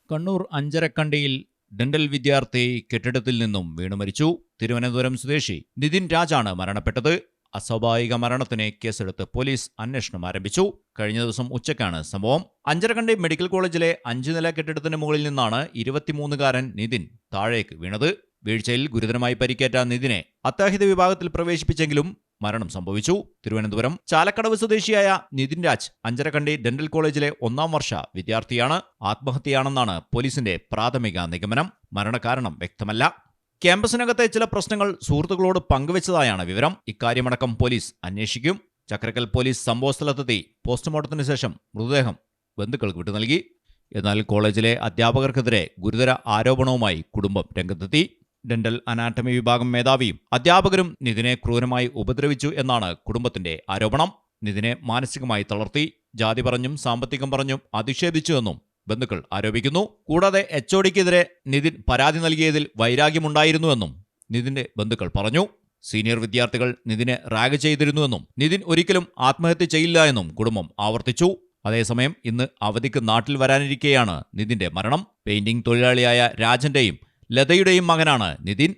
Kannur അഞ്ചരക്കണ്ടിയിൽ dental വിദ്യാർത്ഥി കെട്ടിടത്തിൽ നിന്നും വീണു മരിച്ചു. തിരുവനന്തപുരം സ്വദേശി നിതിൻ രാജാണ് മരണപ്പെട്ടത്. അസ്വാഭാവിക മരണത്തിന് കേസെടുത്ത് പോലീസ് അന്വേഷണം ആരംഭിച്ചു. കഴിഞ്ഞ ദിവസം ഉച്ചയ്ക്കാണ് സംഭവം. അഞ്ചരക്കണ്ടി മെഡിക്കൽ കോളേജിലെ 5 നില കെട്ടിടത്തിന് മുകളിൽ നിന്നാണ് 23-കാരൻ നിതിൻ താഴേക്ക് വീണത്. വീഴ്ചയിൽ ഗുരുതരമായി പരിക്കേറ്റ നിതിനെ അത്യാഹിത വിഭാഗത്തിൽ പ്രവേശിപ്പിച്ചെങ്കിലും മരണം സംഭവിച്ചു. തിരുവനന്തപുരം ചാലക്കടവ് സ്വദേശിയായ നിതിൻ രാജ് അഞ്ചരക്കണ്ടി ഡെന്റൽ കോളേജിലെ 1-ാം വർഷ വിദ്യാർത്ഥിയാണ്. ആത്മഹത്യയാണെന്നാണ് പോലീസിന്റെ പ്രാഥമിക നിഗമനം. മരണകാരണം വ്യക്തമല്ല. ക്യാമ്പസിനകത്തെ ചില പ്രശ്നങ്ങൾ സുഹൃത്തുക്കളോട് പങ്കുവച്ചതായാണ് വിവരം. ഇക്കാര്യമടക്കം പോലീസ് അന്വേഷിക്കും. ചക്രക്കൽ പോലീസ് സംഭവസ്ഥലത്തെത്തി പോസ്റ്റ്മോർട്ടത്തിന് ശേഷം മൃതദേഹം ബന്ധുക്കൾക്ക് വിട്ടു നൽകി. എന്നാൽ കോളേജിലെ അധ്യാപകർക്കെതിരെ ഗുരുതര ആരോപണവുമായി കുടുംബം രംഗത്തെത്തി. ഡെന്റൽ അനാട്ടമി വിഭാഗം മേധാവിയും അധ്യാപകരും നിതിനെ ക്രൂരമായി ഉപദ്രവിച്ചു എന്നാണ് കുടുംബത്തിന്റെ ആരോപണം. നിതിനെ മാനസികമായി തളർത്തി, ജാതി പറഞ്ഞും സാമ്പത്തികം പറഞ്ഞും അധിക്ഷേപിച്ചുവെന്നും ബന്ധുക്കൾ ആരോപിക്കുന്നു. കൂടാതെ HODക്കെതിരെ നിതിൻ പരാതി നൽകിയതിൽ വൈരാഗ്യമുണ്ടായിരുന്നുവെന്നും നിതിന്റെ ബന്ധുക്കൾ പറഞ്ഞു. സീനിയർ വിദ്യാർത്ഥികൾ നിതിനെ റാഗ് ചെയ്തിരുന്നുവെന്നും നിതിൻ ഒരിക്കലും ആത്മഹത്യ ചെയ്യില്ല എന്നും കുടുംബം ആവർത്തിച്ചു. അതേസമയം ഇന്ന് അവധിക്ക് നാട്ടിൽ വരാനിരിക്കെയാണ് നിതിന്റെ മരണം. പെയിന്റിംഗ് തൊഴിലാളിയായ രാജന്റെയും ലതയുടെയും മകനാണ് നിതിൻ.